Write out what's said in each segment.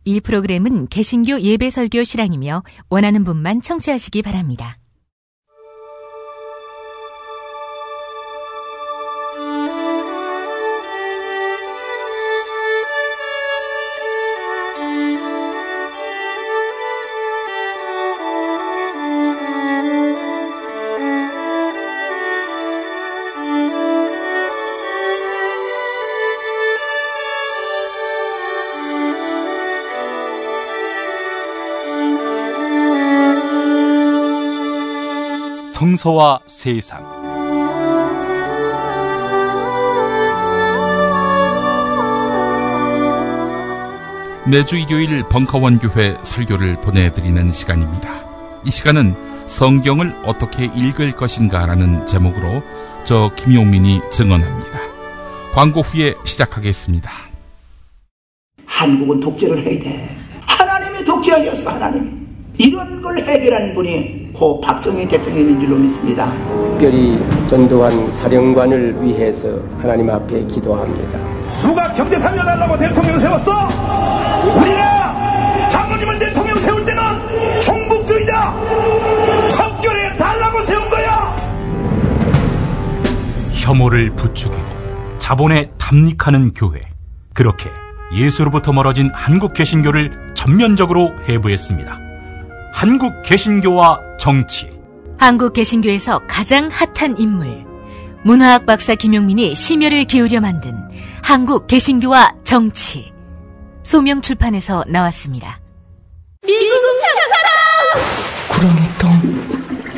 이 프로그램은 개신교 예배설교 실황이며 원하는 분만 청취하시기 바랍니다. 성서와 세상. 매주 일요일 벙커원 교회 설교를 보내드리는 시간입니다. 이 시간은 성경을 어떻게 읽을 것인가라는 제목으로 저 김용민이 증언합니다. 광고 후에 시작하겠습니다. 한국은 독재를 해야 돼. 하나님이 독재하셨어. 하나님. 이런 걸 해결하는 분이 고 박정희 대통령인 줄로 믿습니다. 특별히 전두환 사령관을 위해서 하나님 앞에 기도합니다. 누가 경제 살려달라고 대통령 세웠어? 우리가 장모님을 대통령 세울 때는 종북주의자 척결해 달라고 세운 거야. 혐오를 부추기고 자본에 탐닉하는 교회. 그렇게 예수로부터 멀어진 한국 개신교를 전면적으로 해부했습니다. 한국 개신교와 정치. 한국 개신교에서 가장 핫한 인물, 문화학 박사 김용민이 심혈을 기울여 만든 한국 개신교와 정치. 소명출판에서 나왔습니다. 미국 장사랑! 구렁이똥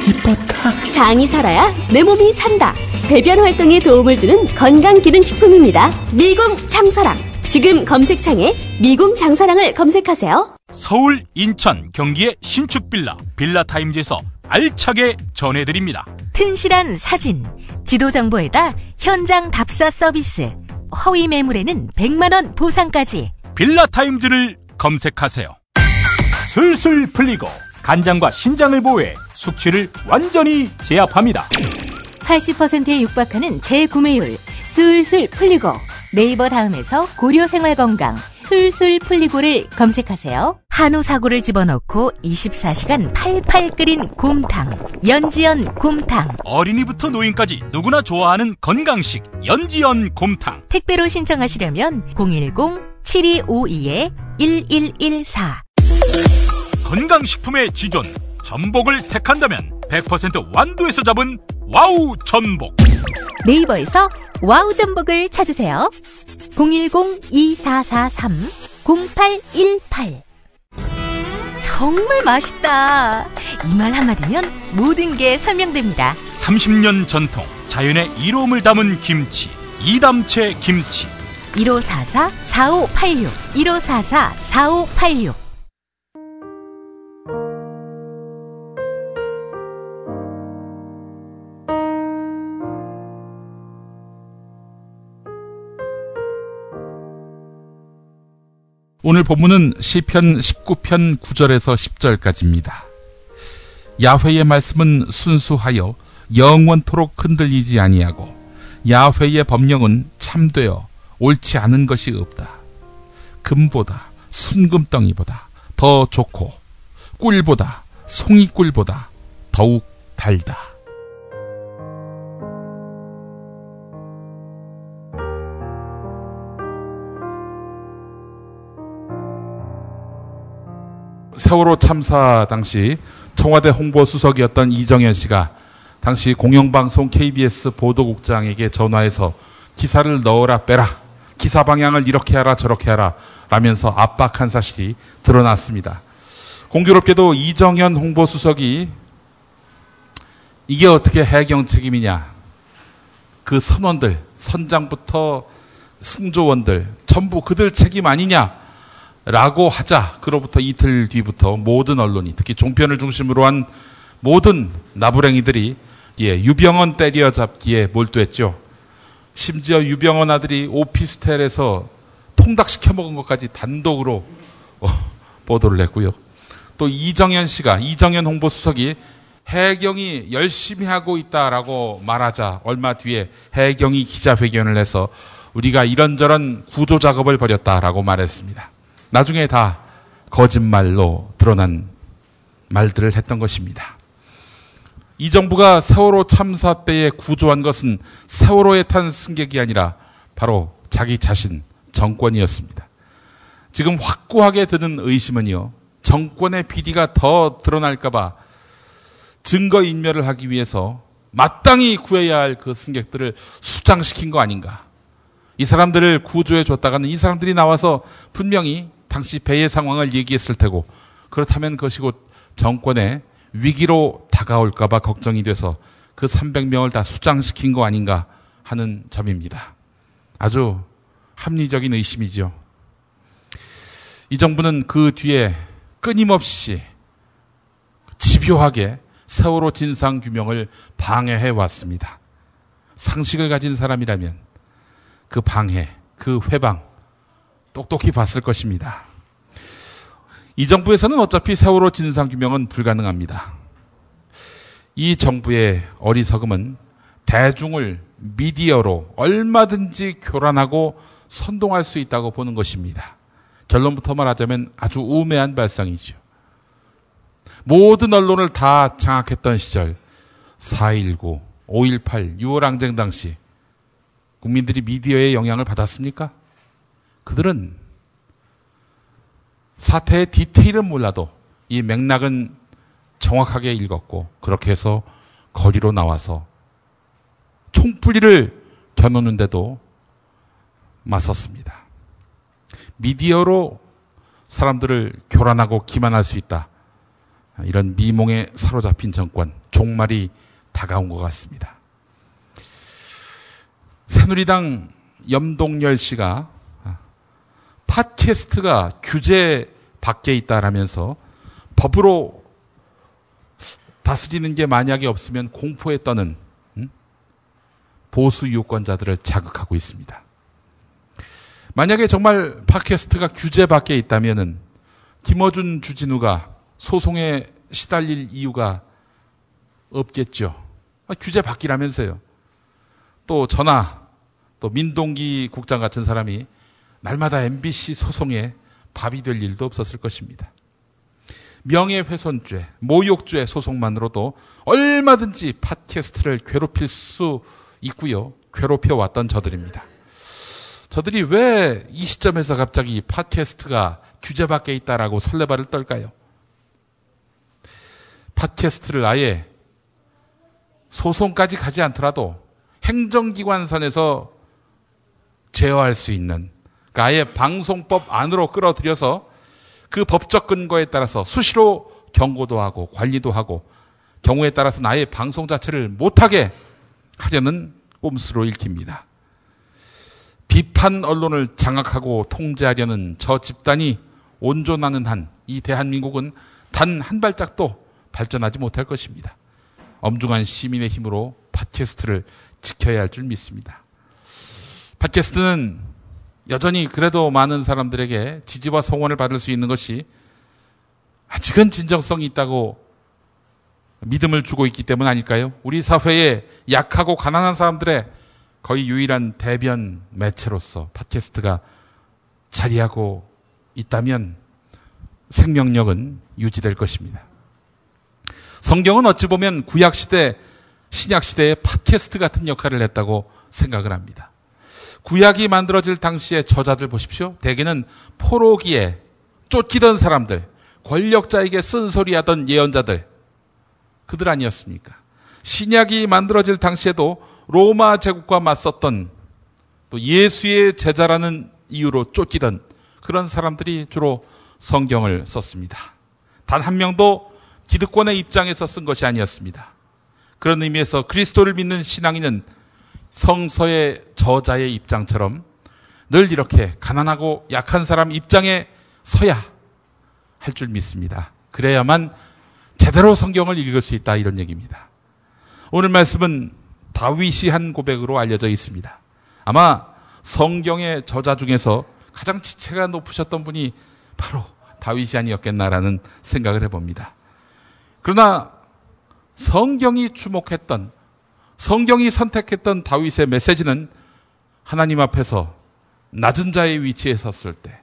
이뻤다. 장이 살아야 내 몸이 산다. 배변 활동에 도움을 주는 건강기능식품입니다. 미궁 장사랑. 지금 검색창에 미궁 장사랑을 검색하세요. 서울, 인천, 경기의 신축 빌라타임즈에서 알차게 전해드립니다. 튼실한 사진, 지도 정보에다 현장 답사 서비스, 허위 매물에는 100만원 보상까지. 빌라타임즈를 검색하세요. 술술 풀리고 간장과 신장을 보호해 숙취를 완전히 제압합니다. 80%에 육박하는 재구매율, 술술 풀리고. 네이버 다음에서 고려생활건강 술술 풀리고를 검색하세요. 한우 사고를 집어넣고 24시간 팔팔 끓인 곰탕, 연지연 곰탕. 어린이부터 노인까지 누구나 좋아하는 건강식 연지연 곰탕. 택배로 신청하시려면 010-7252-1114. 건강식품의 지존 전복을 택한다면 100% 완도에서 잡은 와우 전복. 네이버에서 와우 전복을 찾으세요. 010-2443-0818. 정말 맛있다. 이 말 한마디면 모든 게 설명됩니다. 30년 전통 자연의 이로움을 담은 김치, 이담채 김치. 1544-4586 1544-4586. 오늘 본문은 시편 19편 9절에서 10절까지입니다. 야훼의 말씀은 순수하여 영원토록 흔들리지 아니하고 야훼의 법령은 참되어 옳지 않은 것이 없다. 금보다 순금덩이보다 더 좋고 꿀보다 송이꿀보다 더욱 달다. 세월호 참사 당시 청와대 홍보수석이었던 이정현 씨가 당시 공영방송 KBS 보도국장에게 전화해서 기사를 넣어라 빼라, 기사 방향을 이렇게 하라 저렇게 하라 라면서 압박한 사실이 드러났습니다. 공교롭게도 이정현 홍보수석이 이게 어떻게 해경 책임이냐, 그 선원들, 선장부터 승조원들 전부 그들 책임 아니냐 라고 하자, 그로부터 이틀 뒤부터 모든 언론이, 특히 종편을 중심으로 한 모든 나부랭이들이 유병헌 때려잡기에 몰두했죠. 심지어 유병헌 아들이 오피스텔에서 통닭시켜 먹은 것까지 단독으로 보도를 했고요. 또 이정현 홍보수석이 해경이 열심히 하고 있다라고 말하자 얼마 뒤에 해경이 기자회견을 해서 우리가 이런저런 구조 작업을 벌였다라고 말했습니다. 나중에 다 거짓말로 드러난 말들을 했던 것입니다. 이 정부가 세월호 참사 때에 구조한 것은 세월호에 탄 승객이 아니라 바로 자기 자신, 정권이었습니다. 지금 확고하게 드는 의심은요, 정권의 비리가 더 드러날까봐 증거인멸을 하기 위해서 마땅히 구해야 할 그 승객들을 수장시킨 거 아닌가. 이 사람들을 구조해 줬다가는 이 사람들이 나와서 분명히 당시 배의 상황을 얘기했을 테고, 그렇다면 그것이 곧 정권의 위기로 다가올까봐 걱정이 돼서 그 300명을 다 수장시킨 거 아닌가 하는 점입니다. 아주 합리적인 의심이죠. 이 정부는 그 뒤에 끊임없이 집요하게 세월호 진상규명을 방해해 왔습니다. 상식을 가진 사람이라면 그 방해, 그 회방 똑똑히 봤을 것입니다. 이 정부에서는 어차피 세월호 진상규명은 불가능합니다. 이 정부의 어리석음은 대중을 미디어로 얼마든지 교란하고 선동할 수 있다고 보는 것입니다. 결론부터 말하자면 아주 우매한 발상이죠. 모든 언론을 다 장악했던 시절 4.19, 5.18, 6월 항쟁 당시 국민들이 미디어의 영향을 받았습니까? 그들은 사태의 디테일은 몰라도 이 맥락은 정확하게 읽었고, 그렇게 해서 거리로 나와서 총풀이를 겨누는데도 맞섰습니다. 미디어로 사람들을 교란하고 기만할 수 있다. 이런 미몽에 사로잡힌 정권, 종말이 다가온 것 같습니다. 새누리당 염동열 씨가 팟캐스트가 규제 밖에 있다라면서 법으로 다스리는 게 만약에 없으면 공포에 떠는 보수 유권자들을 자극하고 있습니다. 만약에 정말 팟캐스트가 규제 밖에 있다면은 김어준 주진우가 소송에 시달릴 이유가 없겠죠. 규제 밖이라면서요. 또 전하, 또 민동기 국장 같은 사람이 날마다 MBC 소송에 밥이 될 일도 없었을 것입니다. 명예훼손죄, 모욕죄 소송만으로도 얼마든지 팟캐스트를 괴롭힐 수 있고요. 괴롭혀왔던 저들입니다. 저들이 왜 이 시점에서 갑자기 팟캐스트가 규제 밖에 있다라고 설레발을 떨까요? 팟캐스트를 아예 소송까지 가지 않더라도 행정기관 선에서 제어할 수 있는, 그러니까 아예 방송법 안으로 끌어들여서 그 법적 근거에 따라서 수시로 경고도 하고 관리도 하고, 경우에 따라서는 아예 방송 자체를 못하게 하려는 꼼수로 읽힙니다. 비판 언론을 장악하고 통제하려는 저 집단이 온전하는 한 이 대한민국은 단 한 발짝도 발전하지 못할 것입니다. 엄중한 시민의 힘으로 팟캐스트를 지켜야 할 줄 믿습니다. 팟캐스트는 여전히 그래도 많은 사람들에게 지지와 성원을 받을 수 있는 것이 아직은 진정성이 있다고 믿음을 주고 있기 때문 아닐까요? 우리 사회에 약하고 가난한 사람들의 거의 유일한 대변 매체로서 팟캐스트가 자리하고 있다면 생명력은 유지될 것입니다. 성경은 어찌 보면 구약시대, 신약시대의 팟캐스트 같은 역할을 했다고 생각을 합니다. 구약이 만들어질 당시의 저자들 보십시오. 대개는 포로기에 쫓기던 사람들, 권력자에게 쓴소리하던 예언자들, 그들 아니었습니까? 신약이 만들어질 당시에도 로마 제국과 맞섰던, 또 예수의 제자라는 이유로 쫓기던 그런 사람들이 주로 성경을 썼습니다. 단 한 명도 기득권의 입장에서 쓴 것이 아니었습니다. 그런 의미에서 그리스도를 믿는 신앙인은 성서의 저자의 입장처럼 늘 이렇게 가난하고 약한 사람 입장에 서야 할 줄 믿습니다. 그래야만 제대로 성경을 읽을 수 있다, 이런 얘기입니다. 오늘 말씀은 다윗이 한 고백으로 알려져 있습니다. 아마 성경의 저자 중에서 가장 지체가 높으셨던 분이 바로 다윗이 아니었겠나라는 생각을 해봅니다. 그러나 성경이 주목했던, 성경이 선택했던 다윗의 메시지는 하나님 앞에서 낮은 자의 위치에 섰을 때,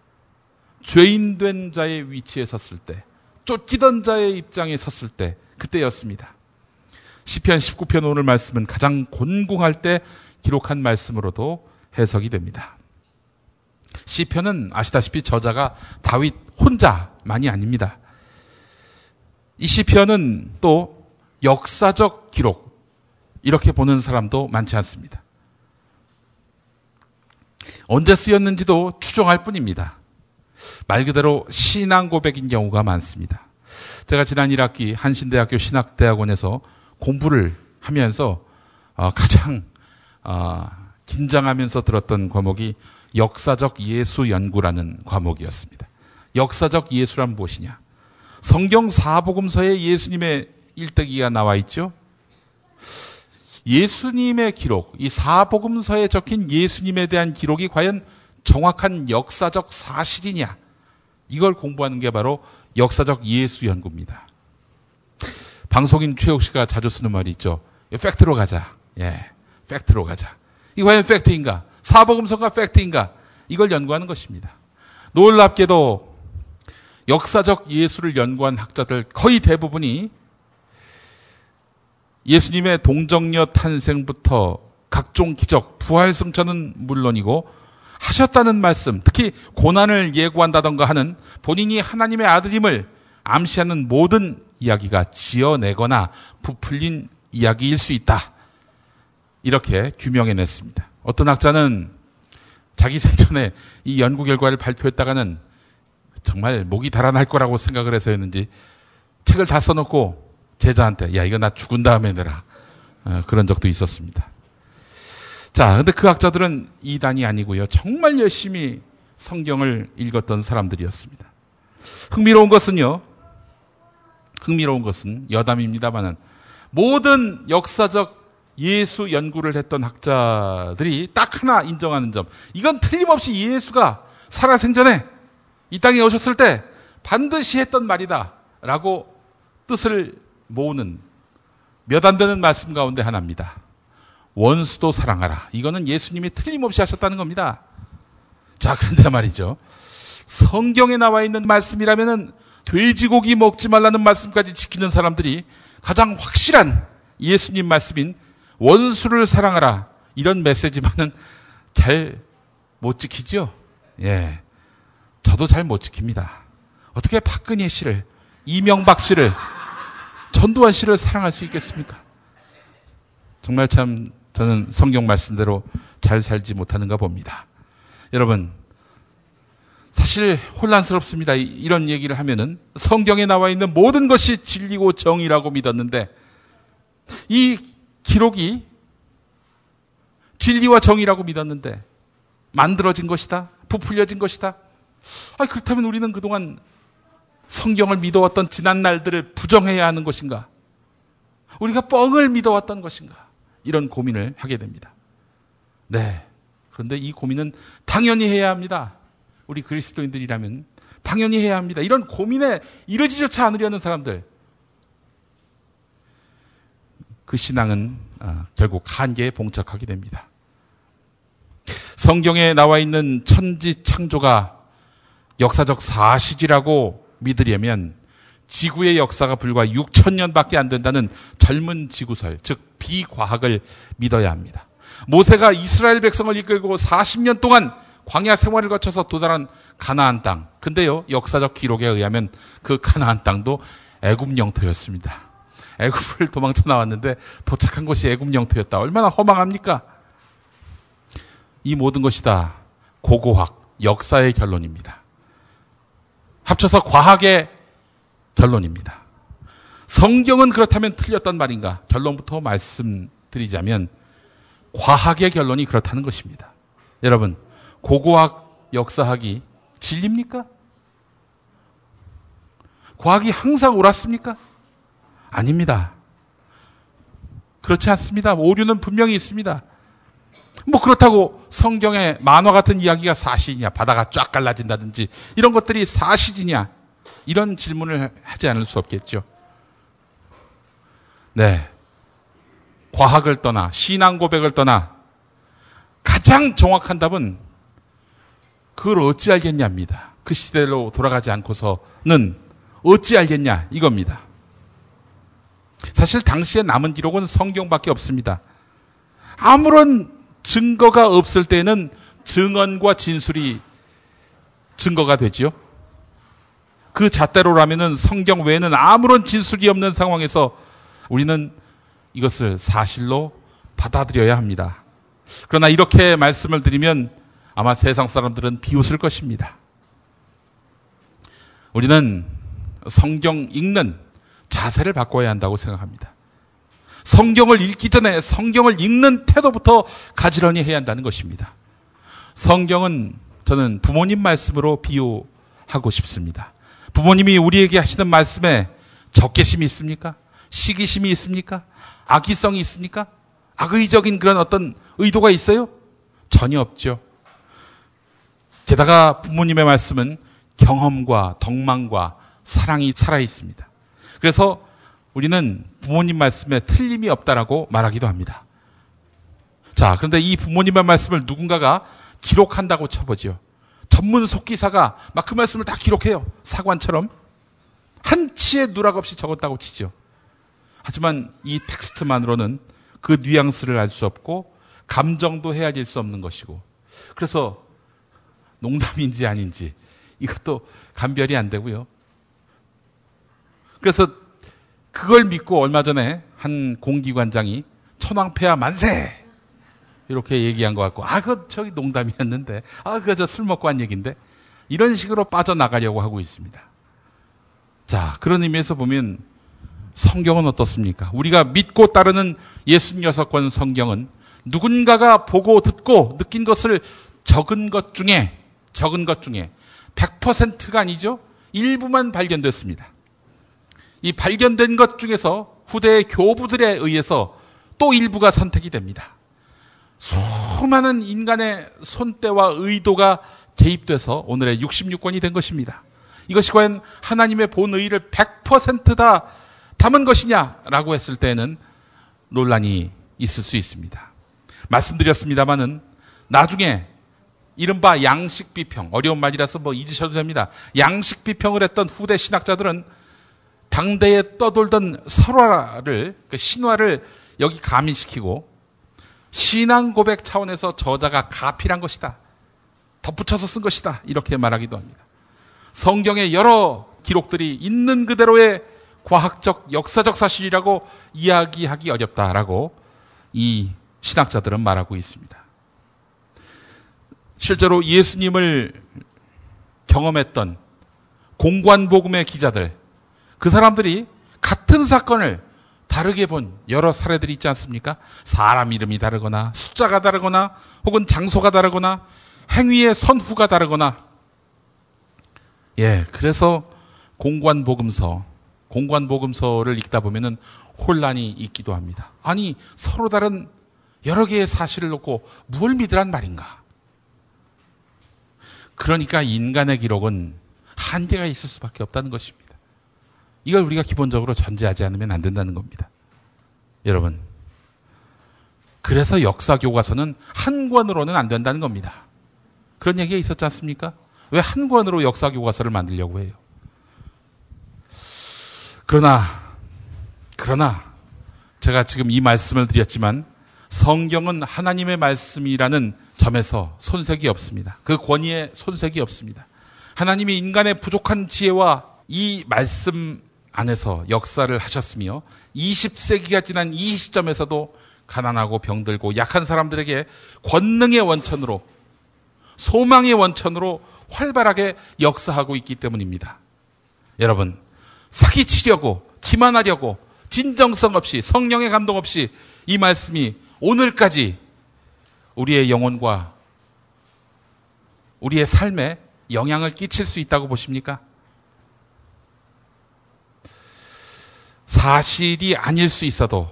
죄인된 자의 위치에 섰을 때, 쫓기던 자의 입장에 섰을 때, 그때였습니다. 시편 19편 오늘 말씀은 가장 곤궁할 때 기록한 말씀으로도 해석이 됩니다. 시편은 아시다시피 저자가 다윗 혼자만이 아닙니다. 이 시편은 또 역사적 기록, 이렇게 보는 사람도 많지 않습니다. 언제 쓰였는지도 추정할 뿐입니다. 말 그대로 신앙 고백인 경우가 많습니다. 제가 지난 1학기 한신대학교 신학대학원에서 공부를 하면서 가장 긴장하면서 들었던 과목이 역사적 예수 연구라는 과목이었습니다. 역사적 예수란 무엇이냐? 성경 사복음서에 예수님의 일대기가 나와 있죠. 예수님의 기록, 이 사복음서에 적힌 예수님에 대한 기록이 과연 정확한 역사적 사실이냐? 이걸 공부하는 게 바로 역사적 예수 연구입니다. 방송인 최욱 씨가 자주 쓰는 말이 있죠. 팩트로 가자. 예, 팩트로 가자. 이거 과연 팩트인가? 사복음서가 팩트인가? 이걸 연구하는 것입니다. 놀랍게도 역사적 예수를 연구한 학자들 거의 대부분이 예수님의 동정녀 탄생부터 각종 기적, 부활 승천은 물론이고 하셨다는 말씀, 특히 고난을 예고한다던가 하는 본인이 하나님의 아들임을 암시하는 모든 이야기가 지어내거나 부풀린 이야기일 수 있다. 이렇게 규명해냈습니다. 어떤 학자는 자기 생전에 이 연구 결과를 발표했다가는 정말 목이 달아날 거라고 생각을 해서였는지 책을 다 써놓고 제자한테 야 이거 나 죽은 다음에 내라. 그런 적도 있었습니다. 자, 근데 그 학자들은 이단이 아니고요. 정말 열심히 성경을 읽었던 사람들이었습니다. 흥미로운 것은 여담입니다만은 모든 역사적 예수 연구를 했던 학자들이 딱 하나 인정하는 점. 이건 틀림없이 예수가 살아생전에 이 땅에 오셨을 때 반드시 했던 말이다. 라고 뜻을 모으는 몇 안 되는 말씀 가운데 하나입니다. 원수도 사랑하라. 이거는 예수님이 틀림없이 하셨다는 겁니다. 자, 그런데 말이죠. 성경에 나와 있는 말씀이라면은 돼지고기 먹지 말라는 말씀까지 지키는 사람들이 가장 확실한 예수님 말씀인 원수를 사랑하라. 이런 메시지만은 잘 못 지키죠? 예. 저도 잘 못 지킵니다. 어떻게 박근혜 씨를, 이명박 씨를, 전두환 씨를 사랑할 수 있겠습니까? 정말 참 저는 성경 말씀대로 잘 살지 못하는가 봅니다. 여러분, 사실 혼란스럽습니다. 이런 얘기를 하면은 성경에 나와 있는 모든 것이 진리고 정의라고 믿었는데 이 기록이 진리와 정의라고 믿었는데 만들어진 것이다. 부풀려진 것이다. 그렇다면 우리는 그동안 성경을 믿어왔던 지난 날들을 부정해야 하는 것인가? 우리가 뻥을 믿어왔던 것인가? 이런 고민을 하게 됩니다. 네. 그런데 이 고민은 당연히 해야 합니다. 우리 그리스도인들이라면 당연히 해야 합니다. 이런 고민에 이르지조차 않으려는 사람들. 그 신앙은 결국 한계에 봉착하게 됩니다. 성경에 나와 있는 천지 창조가 역사적 사실이라고 믿으려면 지구의 역사가 불과 6,000년밖에 안 된다는 젊은 지구설, 즉 비과학을 믿어야 합니다. 모세가 이스라엘 백성을 이끌고 40년 동안 광야 생활을 거쳐서 도달한 가나안 땅. 근데요, 역사적 기록에 의하면 그 가나안 땅도 애굽 영토였습니다. 애굽을 도망쳐 나왔는데 도착한 곳이 애굽 영토였다. 얼마나 허망합니까? 이 모든 것이 다 고고학, 역사의 결론입니다. 합쳐서 과학의 결론입니다. 성경은 그렇다면 틀렸단 말인가? 결론부터 말씀드리자면 과학의 결론이 그렇다는 것입니다. 여러분, 고고학, 역사학이 진리입니까? 과학이 항상 옳았습니까? 아닙니다. 그렇지 않습니다. 오류는 분명히 있습니다. 그렇다고 성경의 만화 같은 이야기가 사실이냐, 바다가 쫙 갈라진다든지 이런 것들이 사실이냐, 이런 질문을 하지 않을 수 없겠죠. 네. 과학을 떠나, 신앙 고백을 떠나 가장 정확한 답은 그걸 어찌 알겠냐입니다. 그 시대로 돌아가지 않고서는 어찌 알겠냐 이겁니다. 사실 당시에 남은 기록은 성경밖에 없습니다. 아무런 증거가 없을 때는 증언과 진술이 증거가 되지요. 그 잣대로라면은 성경 외에는 아무런 진술이 없는 상황에서 우리는 이것을 사실로 받아들여야 합니다. 그러나 이렇게 말씀을 드리면 아마 세상 사람들은 비웃을 것입니다. 우리는 성경 읽는 자세를 바꿔야 한다고 생각합니다. 성경을 읽기 전에 성경을 읽는 태도부터 가지런히 해야 한다는 것입니다. 성경은 저는 부모님 말씀으로 비유하고 싶습니다. 부모님이 우리에게 하시는 말씀에 적개심이 있습니까? 시기심이 있습니까? 악의성이 있습니까? 악의적인 그런 어떤 의도가 있어요? 전혀 없죠. 게다가 부모님의 말씀은 경험과 덕망과 사랑이 살아 있습니다. 그래서 우리는 부모님 말씀에 틀림이 없다라고 말하기도 합니다. 자, 그런데 이 부모님의 말씀을 누군가가 기록한다고 쳐보죠. 전문 속기사가 막 그 말씀을 다 기록해요. 사관처럼. 한치의 누락 없이 적었다고 치죠. 하지만 이 텍스트만으로는 그 뉘앙스를 알 수 없고 감정도 헤아릴 수 없는 것이고, 그래서 농담인지 아닌지 이것도 감별이 안 되고요. 그래서 그걸 믿고 얼마 전에 한 공기관장이 천황폐하 만세! 이렇게 얘기한 것 같고, 그거 저기 농담이었는데, 그거 저 술 먹고 한 얘기인데, 이런 식으로 빠져나가려고 하고 있습니다. 자, 그런 의미에서 보면 성경은 어떻습니까? 우리가 믿고 따르는 66권 성경은 누군가가 보고 듣고 느낀 것을 적은 것 중에 100%가 아니죠. 일부만 발견됐습니다. 이 발견된 것 중에서 후대의 교부들에 의해서 또 일부가 선택이 됩니다. 수많은 인간의 손때와 의도가 개입돼서 오늘의 66권이 된 것입니다. 이것이 과연 하나님의 본의를 100% 다 담은 것이냐라고 했을 때는 논란이 있을 수 있습니다. 말씀드렸습니다마는 나중에 이른바 양식비평, 어려운 말이라서 잊으셔도 됩니다. 양식비평을 했던 후대 신학자들은 당대에 떠돌던 설화를, 신화를 여기 가미시키고 신앙 고백 차원에서 저자가 가필한 것이다, 덧붙여서 쓴 것이다, 이렇게 말하기도 합니다. 성경의 여러 기록들이 있는 그대로의 과학적, 역사적 사실이라고 이야기하기 어렵다라고 이 신학자들은 말하고 있습니다. 실제로 예수님을 경험했던 공관복음의 기자들, 그 사람들이 같은 사건을 다르게 본 여러 사례들이 있지 않습니까? 사람 이름이 다르거나 숫자가 다르거나 혹은 장소가 다르거나 행위의 선후가 다르거나, 그래서 공관복음서를 읽다 보면은 혼란이 있기도 합니다. 아니, 서로 다른 여러 개의 사실을 놓고 뭘 믿으란 말인가? 그러니까 인간의 기록은 한계가 있을 수밖에 없다는 것입니다. 이걸 우리가 기본적으로 전제하지 않으면 안 된다는 겁니다. 여러분, 그래서 역사교과서는 한 권으로는 안 된다는 겁니다. 그런 얘기가 있었지 않습니까? 왜 한 권으로 역사교과서를 만들려고 해요? 그러나 제가 지금 이 말씀을 드렸지만 성경은 하나님의 말씀이라는 점에서 손색이 없습니다. 그 권위에 손색이 없습니다. 하나님이 인간의 부족한 지혜와 이 말씀 안에서 역사를 하셨으며 20세기가 지난 이 시점에서도 가난하고 병들고 약한 사람들에게 권능의 원천으로, 소망의 원천으로 활발하게 역사하고 있기 때문입니다. 여러분, 사기치려고, 기만하려고, 진정성 없이, 성령의 감동 없이 이 말씀이 오늘까지 우리의 영혼과 우리의 삶에 영향을 끼칠 수 있다고 보십니까? 사실이 아닐 수 있어도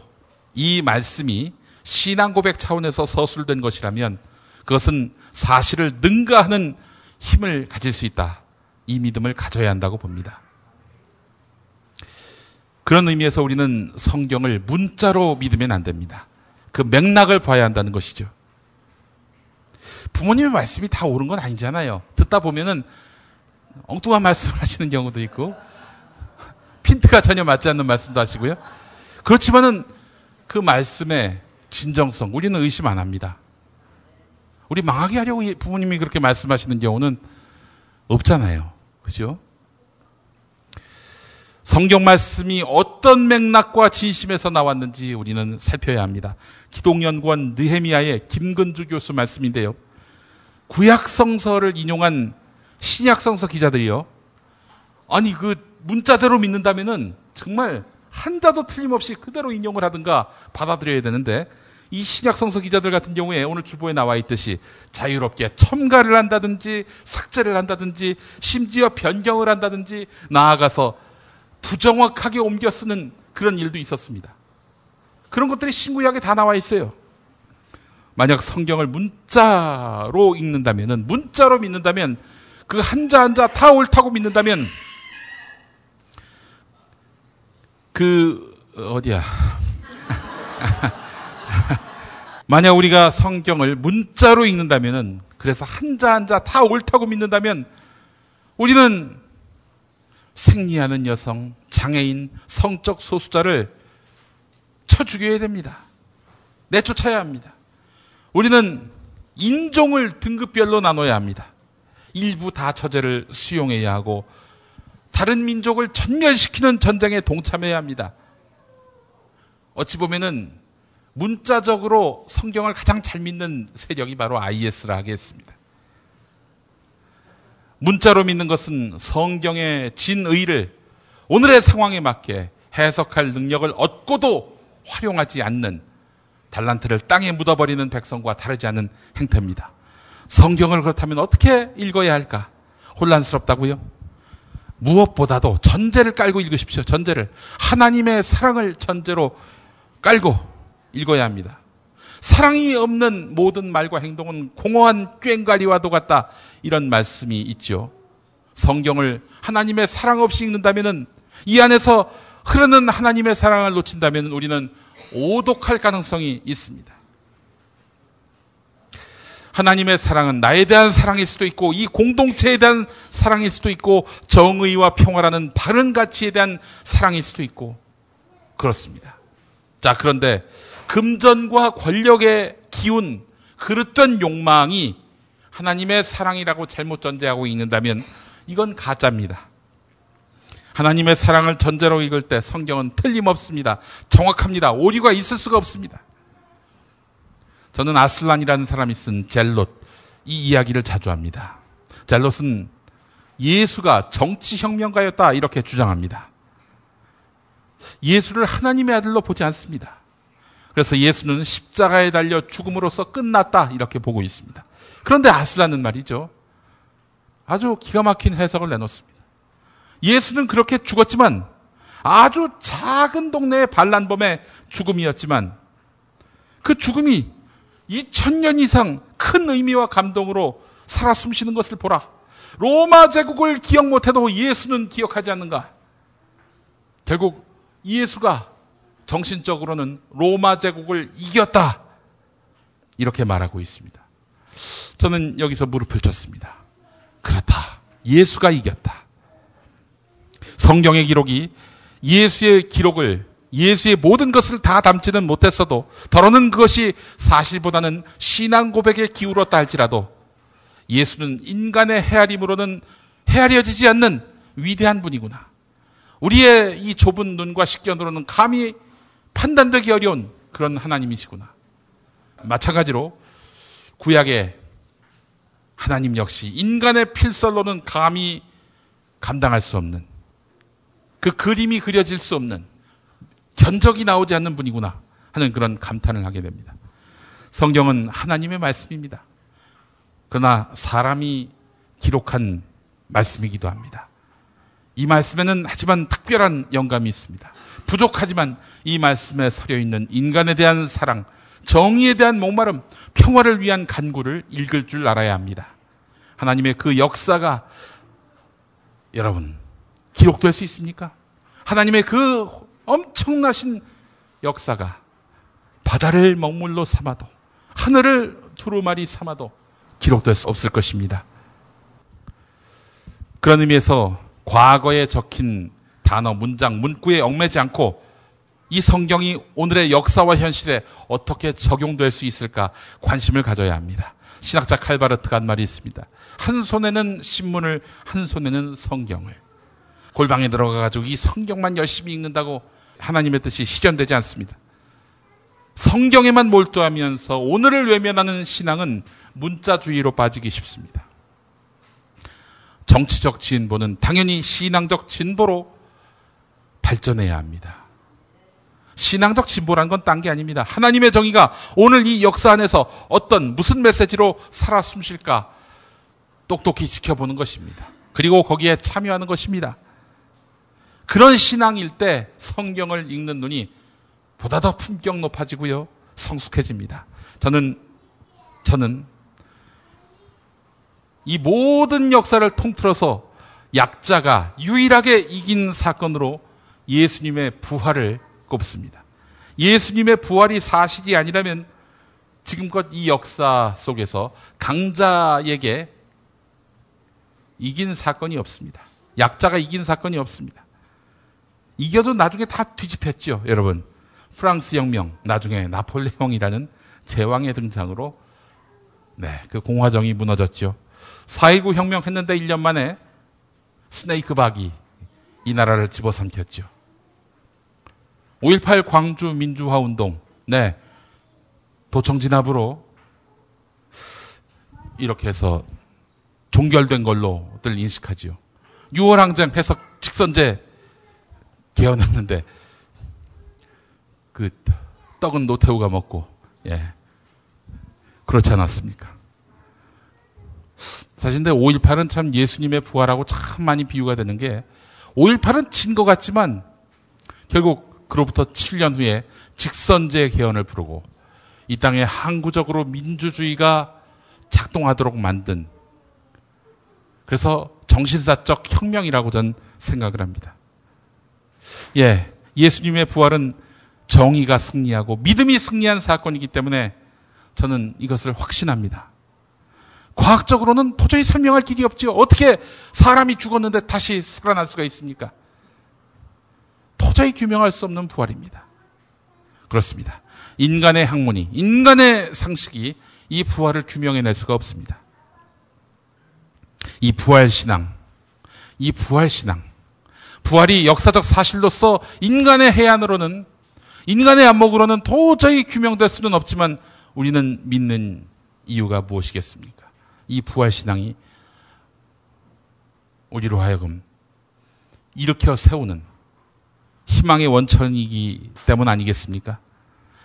이 말씀이 신앙 고백 차원에서 서술된 것이라면 그것은 사실을 능가하는 힘을 가질 수 있다. 이 믿음을 가져야 한다고 봅니다. 그런 의미에서 우리는 성경을 문자로 믿으면 안 됩니다. 그 맥락을 봐야 한다는 것이죠. 부모님의 말씀이 다 옳은 건 아니잖아요. 듣다 보면은 엉뚱한 말씀을 하시는 경우도 있고 핀트가 전혀 맞지 않는 말씀도 하시고요. 그렇지만은 그 말씀의 진정성 우리는 의심 안 합니다. 우리 망하게 하려고 부모님이 그렇게 말씀하시는 경우는 없잖아요. 그죠? 성경 말씀이 어떤 맥락과 진심에서 나왔는지 우리는 살펴야 합니다. 기독연구원 느헤미야의 김근주 교수 말씀인데요. 구약성서를 인용한 신약성서 기자들이요. 아니 그 문자대로 믿는다면은 정말 한자도 틀림없이 그대로 인용을 하든가 받아들여야 되는데 이 신약성서 기자들 같은 경우에 오늘 주보에 나와 있듯이 자유롭게 첨가를 한다든지 삭제를 한다든지 심지어 변경을 한다든지 나아가서 부정확하게 옮겨 쓰는 그런 일도 있었습니다. 그런 것들이 신구약에 다 나와 있어요. 만약 성경을 문자로 읽는다면, 문자로 믿는다면, 그 한자 한자 다 옳다고 믿는다면, 만약 우리가 성경을 문자로 읽는다면, 그래서 한자 한자 다 옳다고 믿는다면, 우리는 생리하는 여성, 장애인, 성적 소수자를 쳐 죽여야 됩니다. 내쫓아야 합니다. 우리는 인종을 등급별로 나눠야 합니다. 일부 다처제를 수용해야 하고 다른 민족을 전멸시키는 전쟁에 동참해야 합니다. 어찌 보면은 문자적으로 성경을 가장 잘 믿는 세력이 바로 IS라 하겠습니다. 문자로 믿는 것은 성경의 진의를 오늘의 상황에 맞게 해석할 능력을 얻고도 활용하지 않는 달란트를 땅에 묻어버리는 백성과 다르지 않은 행태입니다. 성경을 그렇다면 어떻게 읽어야 할까? 혼란스럽다고요? 무엇보다도 전제를 깔고 읽으십시오. 전제를. 하나님의 사랑을 전제로 깔고 읽어야 합니다. 사랑이 없는 모든 말과 행동은 공허한 꽹과리와도 같다. 이런 말씀이 있죠. 성경을 하나님의 사랑 없이 읽는다면 이 안에서 흐르는 하나님의 사랑을 놓친다면 우리는 오독할 가능성이 있습니다. 하나님의 사랑은 나에 대한 사랑일 수도 있고 이 공동체에 대한 사랑일 수도 있고 정의와 평화라는 바른 가치에 대한 사랑일 수도 있고 그렇습니다. 자, 그런데 금전과 권력의 기운, 그릇된 욕망이 하나님의 사랑이라고 잘못 전제하고 읽는다면 이건 가짜입니다. 하나님의 사랑을 전제로 읽을 때 성경은 틀림없습니다. 정확합니다. 오류가 있을 수가 없습니다. 저는 아슬란이라는 사람이 쓴 젤롯, 이 이야기를 자주 합니다. 젤롯은 예수가 정치혁명가였다 이렇게 주장합니다. 예수를 하나님의 아들로 보지 않습니다. 그래서 예수는 십자가에 달려 죽음으로써 끝났다 이렇게 보고 있습니다. 그런데 아슬란은 말이죠. 아주 기가 막힌 해석을 내놓습니다. 예수는 그렇게 죽었지만 아주 작은 동네의 반란범의 죽음이었지만 그 죽음이 2000년 이상 큰 의미와 감동으로 살아 숨쉬는 것을 보라. 로마 제국을 기억 못해도 예수는 기억하지 않는가? 결국 예수가 정신적으로는 로마 제국을 이겼다. 이렇게 말하고 있습니다. 저는 여기서 무릎을 쳤습니다. 그렇다. 예수가 이겼다. 성경의 기록이 예수의 기록을, 예수의 모든 것을 다 담지는 못했어도 더러는 그것이 사실보다는 신앙 고백에 기울었다 할지라도 예수는 인간의 헤아림으로는 헤아려지지 않는 위대한 분이구나. 우리의 이 좁은 눈과 식견으로는 감히 판단되기 어려운 그런 하나님이시구나. 마찬가지로 구약의 하나님 역시 인간의 필설로는 감히 감당할 수 없는, 그 그림이 그려질 수 없는, 견적이 나오지 않는 분이구나 하는 그런 감탄을 하게 됩니다. 성경은 하나님의 말씀입니다. 그러나 사람이 기록한 말씀이기도 합니다. 이 말씀에는 하지만 특별한 영감이 있습니다. 부족하지만 이 말씀에 서려 있는 인간에 대한 사랑, 정의에 대한 목마름, 평화를 위한 간구를 읽을 줄 알아야 합니다. 하나님의 그 역사가 여러분 기록될 수 있습니까? 하나님의 그 엄청나신 역사가 바다를 먹물로 삼아도 하늘을 두루마리 삼아도 기록될 수 없을 것입니다. 그런 의미에서 과거에 적힌 단어, 문장, 문구에 얽매지 않고 이 성경이 오늘의 역사와 현실에 어떻게 적용될 수 있을까 관심을 가져야 합니다. 신학자 칼바르트가 한 말이 있습니다. 한 손에는 신문을, 한 손에는 성경을. 골방에 들어가가지고 이 성경만 열심히 읽는다고 하나님의 뜻이 실현되지 않습니다. 성경에만 몰두하면서 오늘을 외면하는 신앙은 문자주의로 빠지기 쉽습니다. 정치적 진보는 당연히 신앙적 진보로 발전해야 합니다. 신앙적 진보라는 건 딴 게 아닙니다. 하나님의 정의가 오늘 이 역사 안에서 무슨 메시지로 살아 숨쉴까 똑똑히 지켜보는 것입니다. 그리고 거기에 참여하는 것입니다. 그런 신앙일 때 성경을 읽는 눈이 보다 더 품격 높아지고요, 성숙해집니다. 저는 이 모든 역사를 통틀어서 약자가 유일하게 이긴 사건으로 예수님의 부활을 꼽습니다. 예수님의 부활이 사실이 아니라면 지금껏 이 역사 속에서 강자에게 이긴 사건이 없습니다. 약자가 이긴 사건이 없습니다. 이겨도 나중에 다 뒤집혔죠, 여러분. 프랑스 혁명, 나중에 나폴레옹이라는 제왕의 등장으로 그 공화정이 무너졌죠. 4.19 혁명 했는데 1년 만에 스네이크박이 이 나라를 집어삼켰죠. 5.18 광주 민주화 운동, 도청 진압으로 이렇게 해서 종결된 걸로들 인식하지요. 6월 항쟁 해석 직선제 개헌했는데 그 떡은 노태우가 먹고, 그렇지 않았습니까? 사실 근데 5.18은 참 예수님의 부활하고 참 많이 비유가 되는 게, 5.18은 진 것 같지만 결국 그로부터 7년 후에 직선제 개헌을 부르고 이 땅에 항구적으로 민주주의가 작동하도록 만든, 그래서 정신사적 혁명이라고 저는 생각을 합니다. 예수님의 부활은 정의가 승리하고 믿음이 승리한 사건이기 때문에 저는 이것을 확신합니다. 과학적으로는 도저히 설명할 길이 없지요. 어떻게 사람이 죽었는데 다시 살아날 수가 있습니까? 도저히 규명할 수 없는 부활입니다. 그렇습니다. 인간의 학문이, 인간의 상식이 이 부활을 규명해낼 수가 없습니다. 이 부활신앙, 부활이 역사적 사실로서 인간의 해안으로는, 인간의 안목으로는 도저히 규명될 수는 없지만 우리는 믿는 이유가 무엇이겠습니까? 이 부활신앙이 우리로 하여금 일으켜 세우는 희망의 원천이기 때문 아니겠습니까?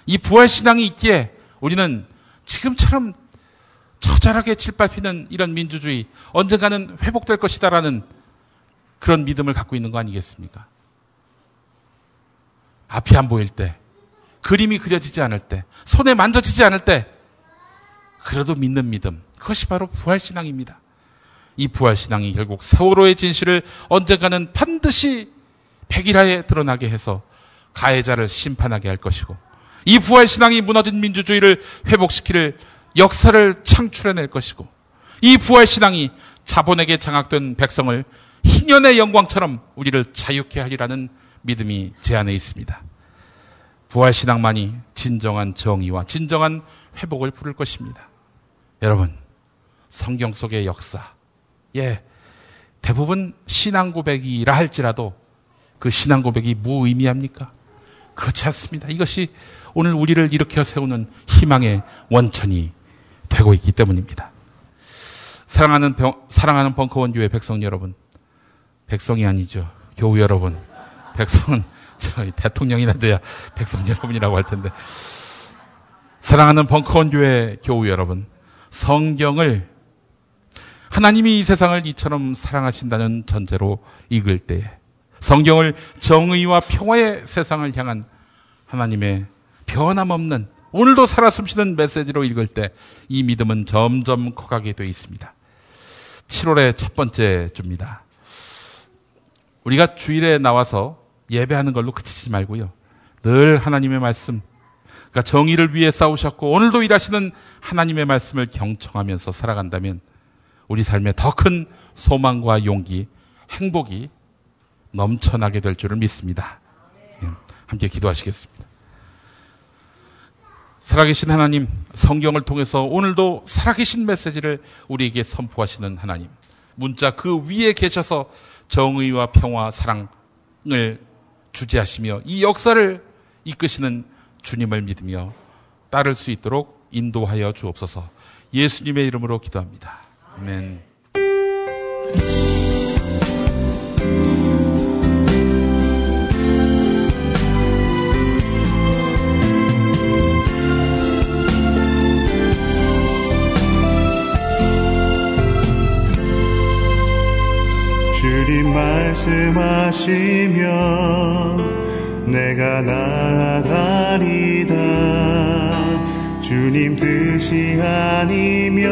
이 부활신앙이 있기에 우리는 지금처럼 처절하게 짓밟히는 이런 민주주의, 언젠가는 회복될 것이다라는 그런 믿음을 갖고 있는 거 아니겠습니까? 앞이 안 보일 때, 그림이 그려지지 않을 때, 손에 만져지지 않을 때, 그래도 믿는 믿음, 그것이 바로 부활신앙입니다. 이 부활신앙이 결국 세월호의 진실을 언젠가는 반드시 백일하에 드러나게 해서 가해자를 심판하게 할 것이고, 이 부활신앙이 무너진 민주주의를 회복시킬 역사를 창출해낼 것이고, 이 부활신앙이 자본에게 장악된 백성을 희년의 영광처럼 우리를 자유케 하리라는 믿음이 제 안에 있습니다. 부활신앙만이 진정한 정의와 진정한 회복을 부를 것입니다. 여러분, 성경 속의 역사, 대부분 신앙 고백이라 할지라도 그 신앙 고백이 무의미합니까? 그렇지 않습니다. 이것이 오늘 우리를 일으켜 세우는 희망의 원천이 되고 있기 때문입니다. 사랑하는 벙커원 교회 백성 여러분, 백성이 아니죠, 교우 여러분. 백성은 저희 대통령이나 돼야 백성 여러분이라고 할 텐데, 사랑하는 벙커원 교회 교우 여러분, 성경을 하나님이 이 세상을 이처럼 사랑하신다는 전제로 읽을 때에, 성경을 정의와 평화의 세상을 향한 하나님의 변함없는 오늘도 살아 숨쉬는 메시지로 읽을 때 이 믿음은 점점 커가게 되어 있습니다. 7월의 첫 번째 주입니다. 우리가 주일에 나와서 예배하는 걸로 그치지 말고요, 늘 하나님의 말씀, 그러니까 정의를 위해 싸우셨고 오늘도 일하시는 하나님의 말씀을 경청하면서 살아간다면 우리 삶에 더 큰 소망과 용기, 행복이 넘쳐나게 될 줄을 믿습니다. 함께 기도하시겠습니다. 살아계신 하나님, 성경을 통해서 오늘도 살아계신 메시지를 우리에게 선포하시는 하나님, 문자 그 위에 계셔서 정의와 평화, 사랑을 주재하시며 이 역사를 이끄시는 주님을 믿으며 따를 수 있도록 인도하여 주옵소서. 예수님의 이름으로 기도합니다. 아멘. 주님 말씀하시면 내가 나아가리다. 주님 뜻이 아니면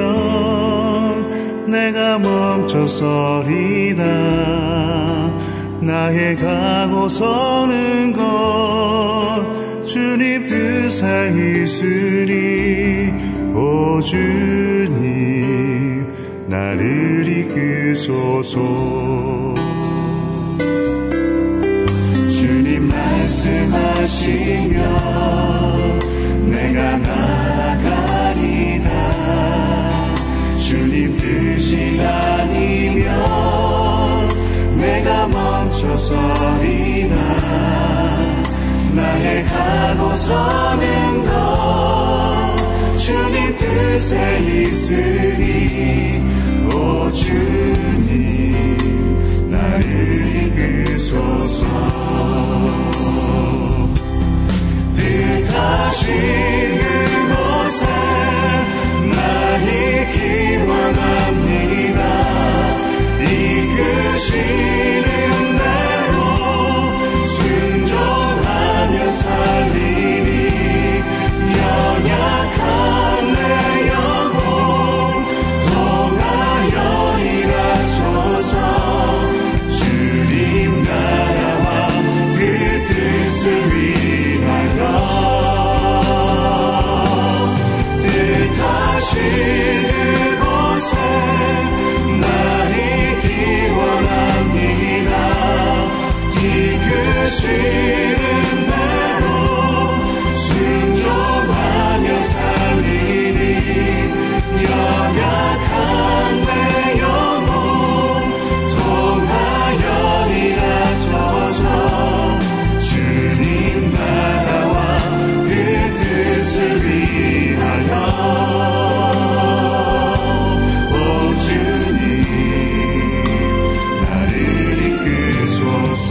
내가 멈춰서리라. 나의 가고 서는 것 주님 뜻에 있으니 오 주님 나를 이끄소서. 주님 말씀하시면 내가 나아가리다. 주님 뜻이 아니면 내가 멈춰서리나. 나의 가고 서는 것 주님 뜻에 있으니 오 주님 나를 이끄소서. 뜻하신 그곳에 나 있기 원합니다. 이끄시는 대로 순종하며 살리니 연약한 내 영혼 통하여 일하소서. 주님 나라와 그 뜻을 위하여 뜻하신 그곳에 나 있기 원합니다. 이끄시는 대로 순종하며 살리니 연약한 내 영혼 통하여 일하소서. 주님 나라와 그 뜻을 위하여 오 주님 나를 이끄소서.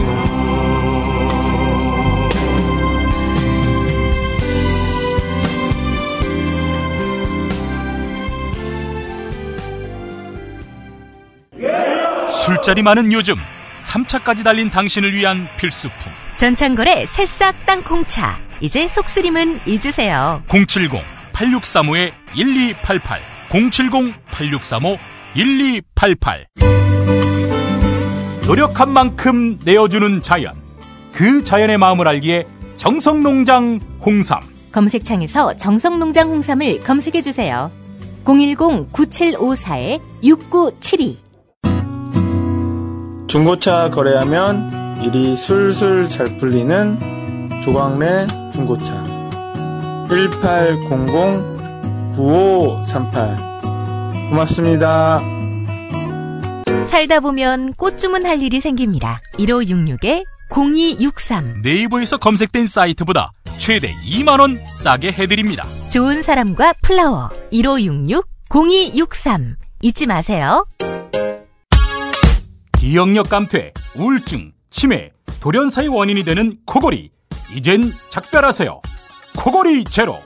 술자리 많은 요즘 3차까지 달린 당신을 위한 필수품 전창걸의 새싹 땅콩차. 이제 속쓰림은 잊으세요. 070-8635-1288 070-8635-1288 노력한 만큼 내어주는 자연, 그 자연의 마음을 알기에 정성농장 홍삼. 검색창에서 정성농장 홍삼을 검색해주세요. 010-9754-6972 중고차 거래하면 일이 술술 잘 풀리는 조광래 중고차. 1800-9538 고맙습니다. 살다 보면 꽃 주문할 일이 생깁니다. 1566-0263 네이버에서 검색된 사이트보다 최대 2만원 싸게 해드립니다. 좋은 사람과 플라워 1566-0263 잊지 마세요. 기억력 감퇴, 우울증, 치매, 돌연사의 원인이 되는 코골이. 이젠 작별하세요. 코골이 제로.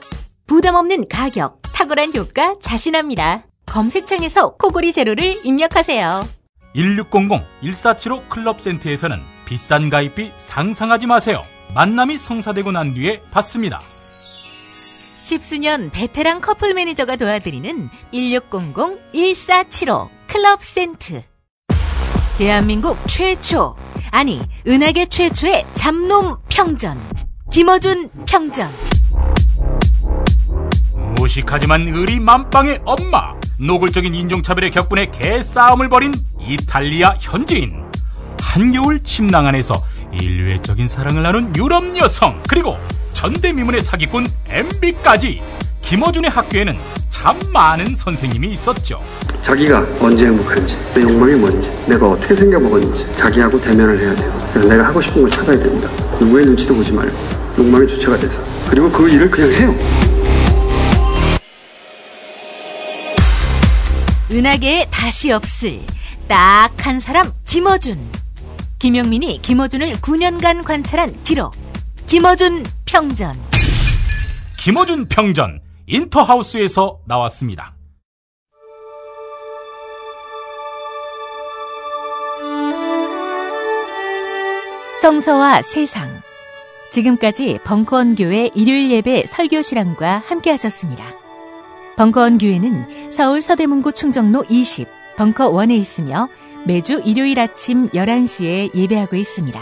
부담 없는 가격, 탁월한 효과 자신합니다. 검색창에서 코골이 제로를 입력하세요. 1600-1475 클럽센터에서는 비싼 가입비 상상하지 마세요. 만남이 성사되고 난 뒤에 받습니다. 10수년 베테랑 커플 매니저가 도와드리는 1600-1475 클럽센터. 대한민국 최초, 아니 은하계 최초의 잡놈 평전, 김어준 평전. 무식하지만 의리 만빵의 엄마 노골적인 인종차별의 격분에 개싸움을 벌인 이탈리아 현지인, 한겨울 침낭 안에서 인류애적인 사랑을 나눈 유럽 여성, 그리고 전대미문의 사기꾼 MB까지 김어준의 학교에는 참 많은 선생님이 있었죠. 자기가 언제 행복한지, 내 욕망이 뭔지, 내가 어떻게 생겨먹었는지 자기하고 대면을 해야 돼요. 그래서 내가 하고 싶은 걸 찾아야 됩니다. 누구의 눈치도 보지 말고 욕망의 주체가 돼서, 그리고 그 일을 그냥 해요. 은하계에 다시 없을 딱 한 사람, 김어준. 김용민이 김어준을 9년간 관찰한 기록, 김어준 평전. 김어준 평전, 인터하우스에서 나왔습니다. 성서와 세상. 지금까지 벙커원 교회 일요일 예배 설교 실황과 함께 하셨습니다. 벙커원 교회는 서울 서대문구 충정로 20 벙커원에 있으며 매주 일요일 아침 11시에 예배하고 있습니다.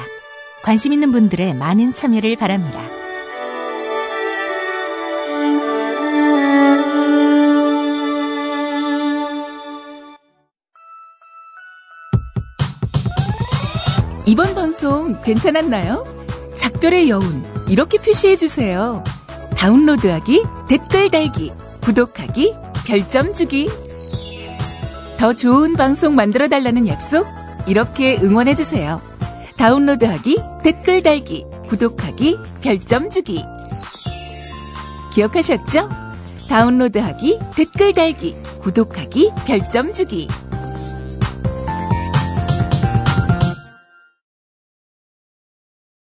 관심 있는 분들의 많은 참여를 바랍니다. 이번 방송 괜찮았나요? 작별의 여운, 이렇게 표시해주세요. 다운로드하기, 댓글 달기, 구독하기, 별점 주기. 더 좋은 방송 만들어달라는 약속, 이렇게 응원해주세요. 다운로드하기, 댓글 달기, 구독하기, 별점 주기. 기억하셨죠? 다운로드하기, 댓글 달기, 구독하기, 별점 주기.